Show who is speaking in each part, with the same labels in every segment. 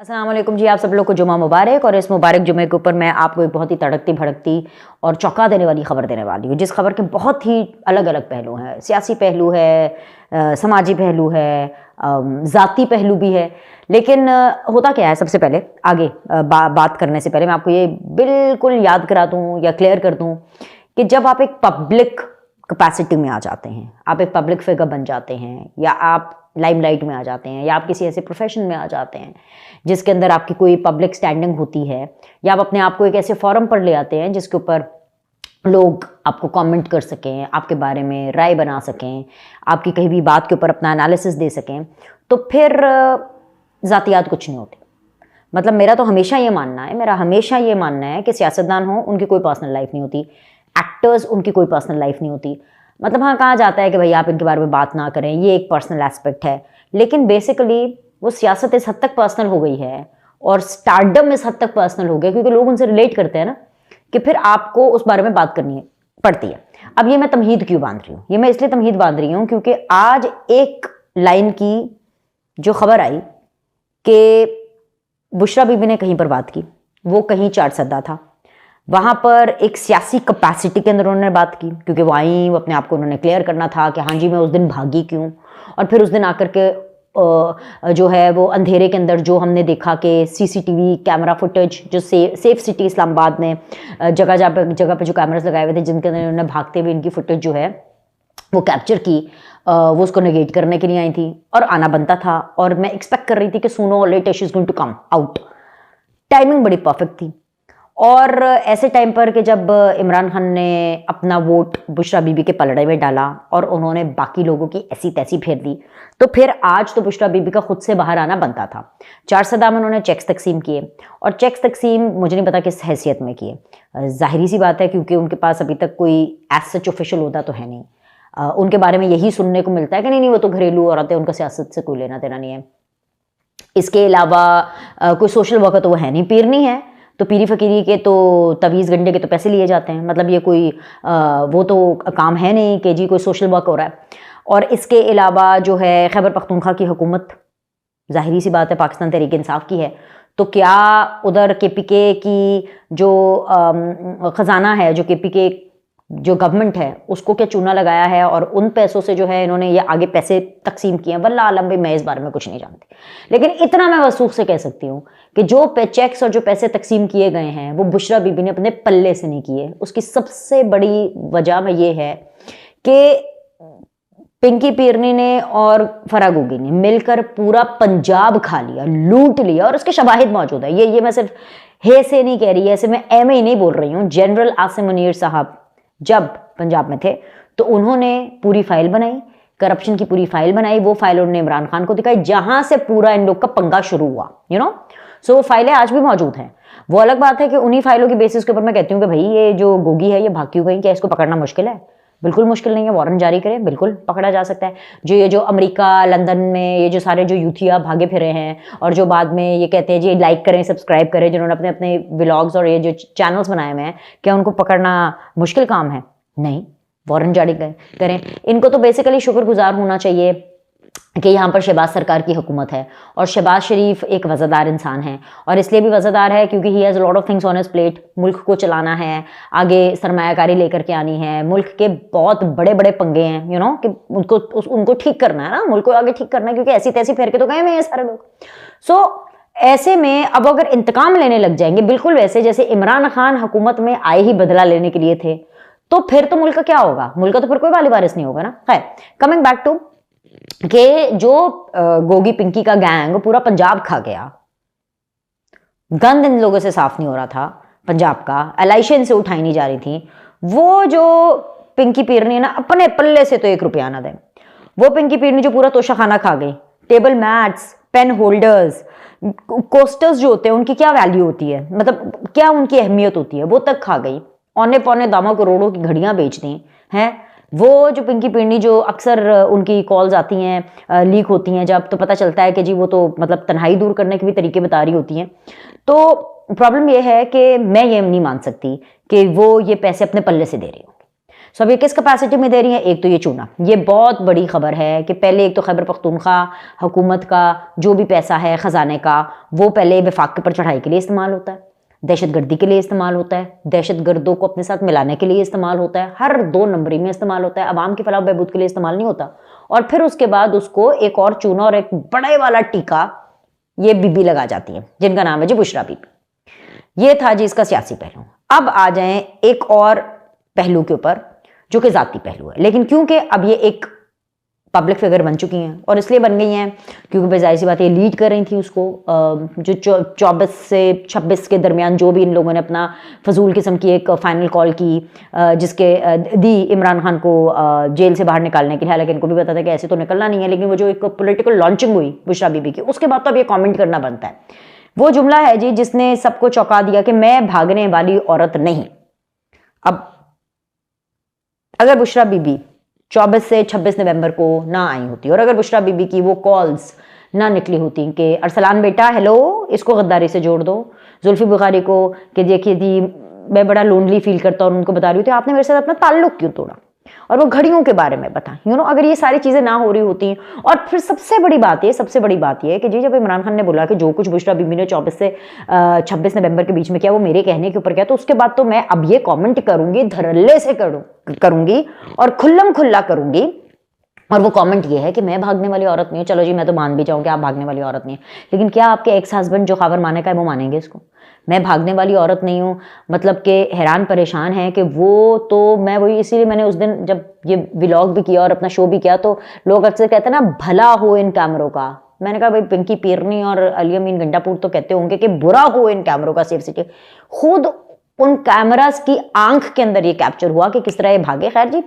Speaker 1: अस्सलाम वालेकुम जी, आप सब लोग को जुमा मुबारक। और इस मुबारक जुमे के ऊपर मैं आपको एक बहुत ही तड़कती भड़कती और चौंका देने वाली खबर देने वाली हूँ, जिस खबर के बहुत ही अलग अलग पहलू हैं। सियासी पहलू है, समाजी पहलू है, ज़ाती पहलू भी है। लेकिन होता क्या है, सबसे पहले आगे बात करने से पहले मैं आपको ये बिल्कुल याद करा दूँ या क्लियर कर दूँ कि जब आप एक पब्लिक कैपेसिटी में आ जाते हैं, आप एक पब्लिक फिगर बन जाते हैं, या आप लाइमलाइट में आ जाते हैं, या आप किसी ऐसे प्रोफेशन में आ जाते हैं जिसके अंदर आपकी कोई पब्लिक स्टैंडिंग होती है, या आप अपने आप को एक ऐसे फोरम पर ले आते हैं जिसके ऊपर लोग आपको कमेंट कर सकें, आपके बारे में राय बना सकें, आपकी कहीं भी बात के ऊपर अपना एनालिसिस दे सकें, तो फिर ज़ातियात कुछ नहीं होती। मतलब मेरा हमेशा ये मानना है कि सियासतदान हो, उनकी कोई पर्सनल लाइफ नहीं होती। एक्टर्स, उनकी कोई पर्सनल लाइफ नहीं होती। मतलब हाँ, कहा जाता है कि भाई आप इनके बारे में बात ना करें, ये एक पर्सनल एस्पेक्ट है, लेकिन बेसिकली वो सियासत इस हद तक पर्सनल हो गई है और स्टारडम इस हद तक पर्सनल हो गया क्योंकि लोग उनसे रिलेट करते हैं ना, कि फिर आपको उस बारे में बात करनी पड़ती है। अब ये मैं तमहीद क्यों बांध रही हूँ? ये मैं इसलिए तमहीद बांध रही हूँ क्योंकि आज एक लाइन की जो खबर आई कि बुशरा बीबी ने कहीं पर बात की, वो कहीं चारसद्दा था, वहाँ पर एक सियासी कैपेसिटी के अंदर उन्होंने बात की, क्योंकि वो आई, वो अपने आप को उन्होंने क्लियर करना था कि हाँ जी मैं उस दिन भागी क्यों। और फिर उस दिन आकर के जो है वो अंधेरे के अंदर जो हमने देखा कि सीसीटीवी कैमरा फुटेज जो सेफ सिटी इस्लामाबाद में जगह पे जो कैमरास लगाए हुए थे, जिनके अंदर उन्होंने भागते हुए इनकी फुटेज जो है वो कैप्चर की, वो उसको नेगेट करने के लिए आई थी और आना बनता था। और मैं एक्सपेक्ट कर रही थी कि सूनर और later she is going to come out. Timing बड़ी परफेक्ट थी। और ऐसे टाइम पर कि जब इमरान खान ने अपना वोट बुशरा बीबी के पलड़े में डाला और उन्होंने बाकी लोगों की ऐसी तैसी फेर दी, तो फिर आज तो बुशरा बीबी का खुद से बाहर आना बनता था। चारसदा में उन्होंने चेक्स तकसीम किए, और चेक्स तकसीम मुझे नहीं पता किस हैसियत में किए। जाहिरी सी बात है क्योंकि उनके पास अभी तक कोई एज सच ऑफिशियल होता तो है नहीं। उनके बारे में यही सुनने को मिलता है कि नहीं वो तो घरेलू औरत है, उनका सियासत से कोई लेना देना नहीं है। इसके अलावा कोई सोशल वर्कर तो वो है नहीं, पीरनी है, तो पीरी फकीरी के तो तवीज़ गंडे के तो पैसे लिए जाते हैं। मतलब ये कोई वो तो काम है नहीं कि जी कोई सोशल वर्क हो रहा है। और इसके अलावा जो है खैबर पख्तूनख्वा की हुकूमत, ज़ाहिरी सी बात है पाकिस्तान तहरीक इंसाफ की है, तो क्या उधर केपीके की जो ख़जाना है, जो केपीके जो गवर्नमेंट है, उसको क्या चूना लगाया है और उन पैसों से जो है इन्होंने ये आगे पैसे तकसीम किए हैं? वल्लाह आलम भाई, मैं इस बारे में कुछ नहीं जानती, लेकिन इतना मैं वसूख से कह सकती हूँ कि जो चेक्स और जो पैसे तकसीम किए गए हैं वो बुशरा बीबी ने अपने पल्ले से नहीं किए। उसकी सबसे बड़ी वजह में ये है कि पिंकी पीरनी ने और फराह गोगी ने मिलकर पूरा पंजाब खा लिया, लूट लिया, और उसके शवाहिद मौजूद है। ये मैं सिर्फ हे से नहीं कह रही, ऐसे मैं एम ही नहीं बोल रही हूँ। जनरल आसिम मुनीर साहब जब पंजाब में थे तो उन्होंने पूरी फाइल बनाई, करप्शन की पूरी फाइल बनाई। वो फाइल उन्होंने इमरान खान को दिखाई, जहां से पूरा इन लोग का पंगा शुरू हुआ, सो वो फाइलें आज भी मौजूद हैं। वो अलग बात है कि उन्हीं फाइलों की बेसिस के ऊपर मैं कहती हूँ कि भाई ये जो गोगी है ये भाग क्यों गई, क्या इसको पकड़ना मुश्किल है? बिल्कुल मुश्किल नहीं है, वारंट जारी करें, बिल्कुल पकड़ा जा सकता है। जो अमेरिका लंदन में ये जो सारे जो यूथिया भागे फिरे हैं और जो बाद में ये कहते हैं जी लाइक करें सब्सक्राइब करें, जिन्होंने अपने अपने व्लॉग्स और ये जो चैनल्स बनाए हुए हैं, क्या उनको पकड़ना मुश्किल काम है? नहीं, वारंट जारी करें। इनको तो बेसिकली शुक्रगुजार होना चाहिए कि यहाँ पर शहबाज सरकार की हुकूमत है, और शहबाज शरीफ एक वज़ादार इंसान है, और इसलिए भी वज़ादार है क्योंकि he has lot of things on his plate. मुल्क को चलाना है, आगे सरमायाकारी लेकर के आनी है, मुल्क के बहुत बड़े बड़े पंगे हैं, कि उनको ठीक करना है ना, मुल्क को आगे ठीक करना है, क्योंकि ऐसी तैसी फेर के तो गए हुए हैं सारे लोग। सो ऐसे में अब अगर इंतकाम लेने लग जाएंगे, बिल्कुल वैसे जैसे इमरान खान हुकूमत में आए ही बदला लेने के लिए थे, तो फिर तो मुल्क का क्या होगा? मुल्क का तो फिर कोई वाली वारिस नहीं होगा ना। खैर, कमिंग बैक टू कि जो गोगी पिंकी का गैंग पूरा पंजाब खा गया, गंद इन लोगों से साफ नहीं हो रहा था पंजाब का, एलाइशन से उठाई नहीं जा रही थी। वो जो पिंकी पीरनी ना, अपने पल्ले से तो 1 रुपया ना दे, वो पिंकी पीरनी जो पूरा तोशा खाना खा गई, table mats, pen holders, coasters जो होते हैं उनकी क्या वैल्यू होती है, मतलब क्या उनकी अहमियत होती है, वो तक खा गई। औने पौने दामों करोड़ों की घड़ियां बेच दी हैं। वो जो पिंकी पीरनी जो अक्सर उनकी कॉल्स आती हैं, लीक होती हैं जब, तो पता चलता है कि जी वो तो मतलब तन्हाई दूर करने के भी तरीके बता रही होती हैं। तो प्रॉब्लम ये है कि मैं ये नहीं मान सकती कि वो ये पैसे अपने पल्ले से दे रही होंगी। सो अब ये किस कैपेसिटी में दे रही हैं? एक तो ये चूना, ये बहुत बड़ी खबर है कि पहले एक तो खैबर पख्तूनख्वा हुकूमत का जो भी पैसा है ख़जाने का, वो पहले वफाक पर चढ़ाई के लिए इस्तेमाल होता है, दहशतगर्दी के लिए इस्तेमाल होता है, दहशतगर्दों को अपने साथ मिलाने के लिए इस्तेमाल होता है, हर 2 नंबरी में इस्तेमाल होता है, अवाम की फलाह बहबूद के लिए इस्तेमाल नहीं होता। और फिर उसके बाद उसको एक और चूना और एक बड़े वाला टीका ये बीबी लगा जाती है, जिनका नाम है जी बुशरा बीबी। ये था जी इसका सियासी पहलू। अब आ जाएं एक और पहलू के ऊपर जो कि ज़ाती पहलू है, लेकिन क्योंकि अब ये एक पब्लिक फिगर बन चुकी हैं और इसलिए बन गई हैं क्योंकि भाई जाहिर सी बात ये लीड कर रही थी उसको, जो 24 से 26 के दरमियान जो भी इन लोगों ने अपना फजूल किस्म की एक फाइनल कॉल की, जिसके दी इमरान खान को जेल से बाहर निकालने के लिए, हालांकि इनको भी पता था कि ऐसे तो निकलना नहीं है, लेकिन वो जो एक पॉलिटिकल लॉन्चिंग हुई बुशरा बीबी की, उसके बाद तो अब ये कॉमेंट करना बनता है। वो जुमला है जी जिसने सबको चौंका दिया कि मैं भागने वाली औरत नहीं। अब अगर बुशरा बीबी 24 से 26 नवंबर को ना आई होती और अगर बुशरा बीबी की वो कॉल्स ना निकली होती कि अरसलान बेटा हेलो, इसको गद्दारी से जोड़ दो, जुल्फी बुखारी को कि देखिए जी मैं बड़ा लोनली फील करता हूँ और उनको बता रही हूँ, तो आपने मेरे साथ अपना ताल्लुक क्यों तोड़ा, और वो घड़ियों के बारे में बता, अगर ये सारी चीज़ें ना हो रही होती। और फिर सबसे बड़ी बात ये है कि जी जब इमरान खान ने बोला कि जो कुछ बुशरा बीबी ने 24 से 26 नवंबर के बीच में किया वो मेरे कहने के ऊपर किया, तो उसके बाद तो मैं अब ये कमेंट करूंगी, धड़ल्ले से करूंगी और खुल्लम खुल्ला करूंगी। और वो कमेंट ये है कि मैं भागने वाली औरत नहीं हूँ। चलो जी मैं तो मान भी जाऊँ कि आप भागने वाली औरत नहीं है, लेकिन क्या आपके एक्स हस्बैंड जो खबर माने का है वो मानेंगे इसको? मैं भागने वाली औरत नहीं हूँ मतलब कि हैरान परेशान है कि वो तो मैं वही, इसीलिए मैंने उस दिन जब ये व्लॉग भी किया और अपना शो भी किया तो लोग अक्सर कहते हैं ना भला हो इन कैमरों का। मैंने कहा भाई पिंकी पीरनी और अली अमीन गंडापुर तो कहते होंगे कि बुरा हो इन कैमरों का, सिर्फ सिटी खुद उन कैमरास की आंख के अंदर ये कैप्चर हुआ कि किस तरह ये भागे। खैर जी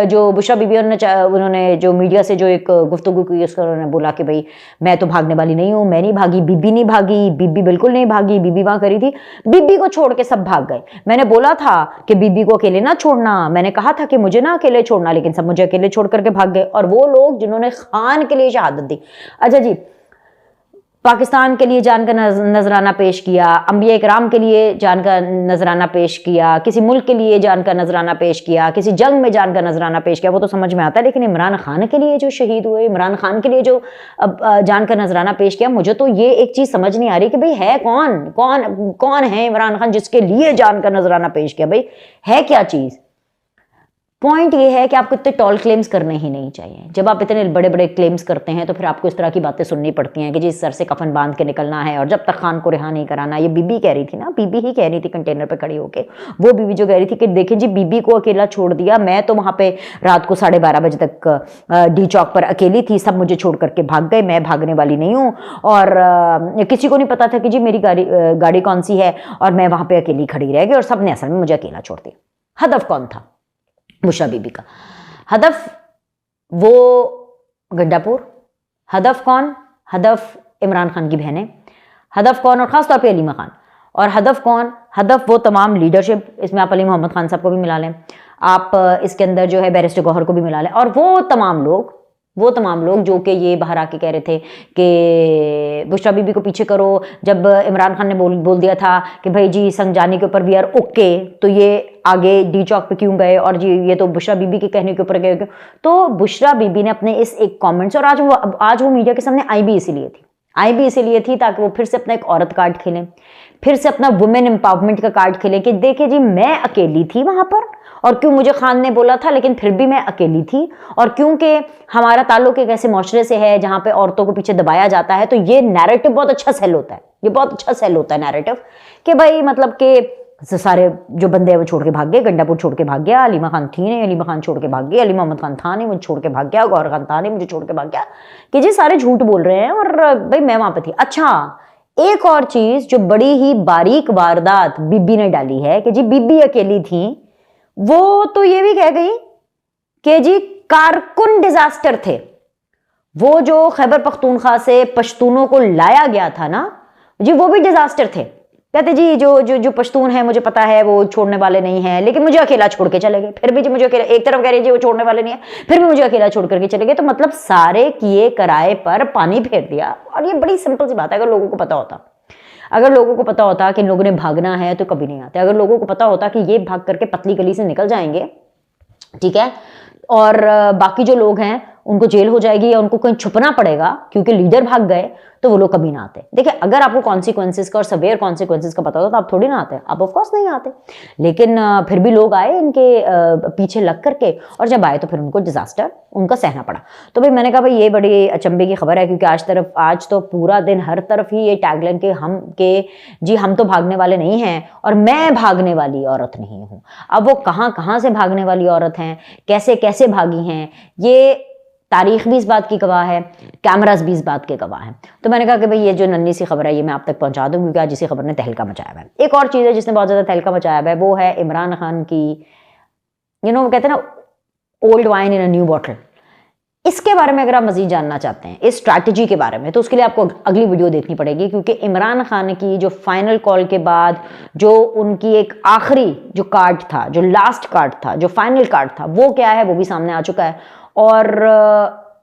Speaker 1: जो बुशरा बीबी उन्होंने जो मीडिया से जो एक गुफ्तगू की उसका उन्होंने बोला कि भाई मैं तो भागने वाली नहीं हूँ, मैं नहीं भागी, बीबी नहीं भागी, बीबी बिल्कुल नहीं भागी, बीबी वहां करी थी, बीबी को छोड़ के सब भाग गए। मैंने बोला था कि बीबी को अकेले ना छोड़ना, मैंने कहा था कि मुझे ना अकेले छोड़ना, लेकिन सब मुझे अकेले छोड़ करके भाग गए। और वो लोग जिन्होंने खान के लिए शहादत दी, अच्छा जी पाकिस्तान के लिए जान का नजराना पेश किया, अंबिया इकराम के लिए जान का नजराना पेश किया, किसी मुल्क के लिए जान का नजराना पेश किया, किसी जंग में जान का नजराना पेश किया, वो तो समझ में आता है, लेकिन इमरान खान के लिए जो शहीद हुए, इमरान खान के लिए जो जान का नजराना पेश किया, मुझे तो ये एक चीज समझ नहीं आ रही कि भाई है कौन कौन कौन है इमरान खान जिसके लिए जान का नजराना पेश किया? भाई है क्या चीज? पॉइंट ये है कि आपको इतने टॉल क्लेम्स करने ही नहीं चाहिए। जब आप इतने बड़े बड़े क्लेम्स करते हैं तो फिर आपको इस तरह की बातें सुननी पड़ती हैं कि जी इस सर से कफन बांध के निकलना है और जब तक खान को रिहा नहीं कराना। ये बीबी कह रही थी ना, बीबी ही कह रही थी कंटेनर पे खड़ी होके, वो बीबी जो कह रही थी कि देखिए जी बीबी को अकेला छोड़ दिया, मैं तो वहां पे रात को 12:30 बजे तक डी चौक पर अकेली थी, सब मुझे छोड़ करके भाग गए, मैं भागने वाली नहीं हूँ। और किसी को नहीं पता था कि जी मेरी गाड़ी कौन सी है, और मैं वहां पर अकेली खड़ी रह गई और सबने असल में मुझे अकेला छोड़ दिया। हदफ कौन था बुशरा बीबी का? हदफ वो गंडापुर, हदफ कौन? हदफ इमरान खान की बहनें, हदफ कौन? और ख़ास तौर पे अलीमा खान। और हदफ कौन? हदफ वो तमाम लीडरशिप, इसमें आप अली मोहम्मद खान साहब को भी मिला लें, आप इसके अंदर जो है बैरिस्टर गौहर को भी मिला लें, और वो तमाम लोग जो कि ये बाहर आके कह रहे थे कि बुशरा बीबी को पीछे करो। जब इमरान खान ने बोल दिया था कि भाई जी संजानी के ऊपर वी आर ओके, तो ये आगे डी चौक पे क्यों गए, और जी ये तो बुशरा बीबी के कहने के ऊपर गए क्यों? तो बुशरा बीबी ने अपने इस एक कमेंट्स, और आज वो मीडिया के सामने आई भी इसीलिए थी ताकि वो फिर से अपना एक औरत कार्ड खेलें, फिर से अपना वुमेन एम्पावरमेंट का कार्ड खेलें कि देखिए जी मैं अकेली थी वहां पर, और क्यों मुझे खान ने बोला था लेकिन फिर भी मैं अकेली थी, और क्योंकि हमारा ताल्लुक एक ऐसे माशरे से है जहां पे औरतों को पीछे दबाया जाता है, तो ये नैरेटिव बहुत अच्छा सेल होता है, ये बहुत अच्छा सेल होता है नैरेटिव कि भाई मतलब कि सारे जो बंदे हैं वो छोड़ के भाग गए, गंडापुर छोड़ के भाग गया, अलीमा खान थी नहीं, अलीमा खान छोड़ के भाग गई, अली मोहम्मद खान था नहीं मुझे छोड़ के भाग गया, गौहर खान था नहीं मुझे छोड़ के भाग गया, कि जी सारे झूठ बोल रहे हैं और भाई मैं वहां पर थी। अच्छा एक और चीज जो बड़ी ही बारीक वारदात बीबी ने डाली है कि जी बीबी अकेली थी, वो तो ये भी कह गई कि जी कारकुन डिजास्टर थे, वो जो खैबर पख्तूनख्वा से पश्तूनों को लाया गया था ना जी, वो भी डिजास्टर थे। कहते जी जो पश्तून है मुझे पता है वो छोड़ने वाले नहीं है, लेकिन मुझे अकेला छोड़ के चले गए, फिर भी जी मुझे अकेला, एक तरफ कह रही जी वो छोड़ने वाले नहीं है, फिर भी मुझे अकेला छोड़ करके चले गए। तो मतलब सारे किए कराए पर पानी फेर दिया। और ये बड़ी सिंपल सी बात है, अगर लोगों को पता होता कि इन लोगों ने भागना है तो कभी नहीं आते, अगर लोगों को पता होता कि ये भाग करके पतली गली से निकल जाएंगे ठीक है। और बाकी जो लोग हैं उनको जेल हो जाएगी या उनको कहीं छुपना पड़ेगा क्योंकि लीडर भाग गए, तो वो लोग कभी ना आते। देखिए, अगर आपको कॉन्सिक्वेंसेस का और सवेयर कॉन्सिक्वेंसेस का पता होता तो आप थोड़ी ना आते, आप ऑफकोर्स नहीं आते। लेकिन फिर भी लोग आए इनके पीछे लग करके, और जब आए तो फिर उनको डिजास्टर उनका सहना पड़ा। तो भाई मैंने कहा भाई ये बड़ी अचंभे की खबर है, क्योंकि आज तो पूरा दिन हर तरफ ही ये टैगलाइन जी हम तो भागने वाले नहीं हैं और मैं भागने वाली औरत नहीं हूं। अब वो कहां कहां से भागने वाली औरत हैं, कैसे कैसे भागी हैं, ये तारीख भी इस बात की गवाह है, कैमरास भी इस बात के गवाह हैं। तो मैंने कहा कि भाई ये जो नन्ही सी खबर है ये मैं आप तक पहुंचा दूं, क्योंकि आज इसी खबर ने तहलका मचाया हुआ है। एक और चीज़ है जिसने बहुत ज़्यादा तहलका मचाया हुआ है, वो है इमरान खान की वो कहते हैं ना, old wine in a new bottle. इसके बारे में अगर आप मजीद जानना चाहते हैं, इस स्ट्रैटेजी के बारे में, तो उसके लिए आपको अगली वीडियो देखनी पड़ेगी, क्योंकि इमरान खान की जो फाइनल कॉल के बाद जो उनकी एक आखिरी जो कार्ड था, जो लास्ट कार्ड था, जो फाइनल कार्ड था, वो क्या है वो भी सामने आ चुका है, और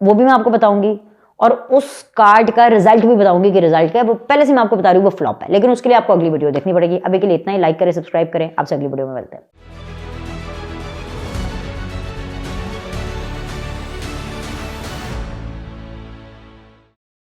Speaker 1: वो भी मैं आपको बताऊंगी, और उस कार्ड का रिजल्ट भी बताऊंगी कि रिजल्ट क्या है। वो पहले से मैं आपको बता रही हूँ वो फ्लॉप है, लेकिन उसके लिए आपको अगली वीडियो देखनी पड़ेगी। अभी के लिए इतना ही। लाइक करें, सब्सक्राइब करें। आपसे अगली वीडियो में मिलते हैं।